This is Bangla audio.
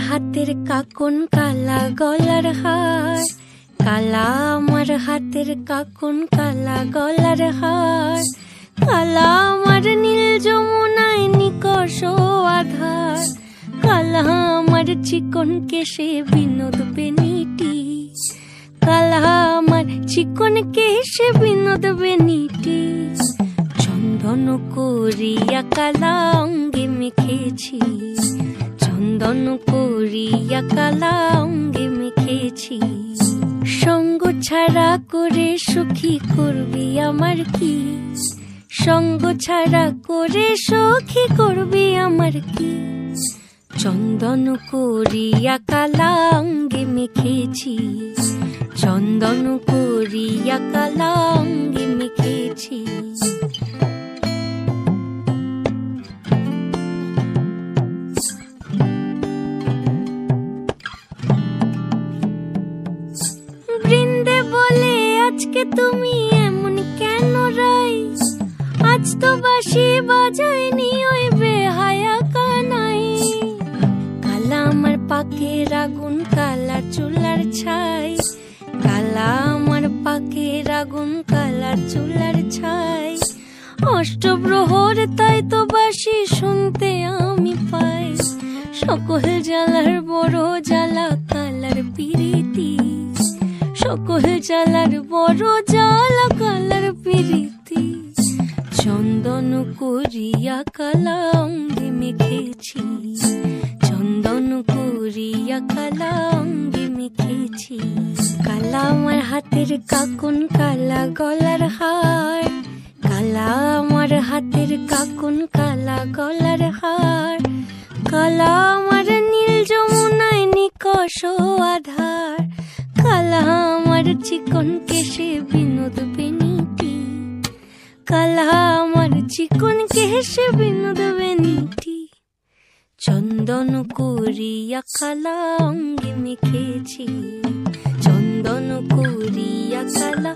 হাতের কাকন কালা গলার হার, কালা আমার হাতের কাকন কালা গলার হার, কালা আমার নীল যমুনায় নিকষ আধার, কালা আমার চিকন কেশে বিনোদ বেনিটি, কালা আমার চিকন কেশে বিনোদ বেনিটি। চন্দন করিয়া কালা অঙ্গে মেখেছি, চন্দন করিয়া কালা অঙ্গে মেখেছি। সঙ্গ ছাড়া করে সুখী করবি আমার কি, সঙ্গ ছাড়া করে সখী করবি আমার কি। চন্দন করিয়া কালা অঙ্গে মেখেছি, চন্দন করিয়া কালা অঙ্গে মেখেছি। বৃন্দে বলে আজকে তুমি এমন কেন রাই, আজ তো বাঁশি বাজায়নি ওই বেহায়া কানাই। কালা আমার পাকের আগুন কালা চুলার ছাই, কালা আমার পাকের আগুন কালা চুলার ছাই। অষ্টপ্রহর তাই তো বাঁশি শুনতে আমি পাই, সকল জ্বালার বড় জ্বালা কালার পিরিতি, সকল জ্বালার বড় জ্বালা কালার পিরিতি। চন্দন করিয়া কালা অঙ্গে মেখেছি, চন্দন করিয়া কালা অঙ্গে মেখেছি। কালা আমার হাতের কাকন কালা গলার হার, কালা আমার হাতের কাকন কালা গলার হার, কালা আমার নীল যমুনায় নিকষ আধার, কালা আমার চিকন কেশে বিনোদ বেনিটি, কালা আমার চিকন কেশে বিনোদ বেনিটি। চন্দন করিয়া কালা অঙ্গে মেখেছি, চন্দন করিয়া কালা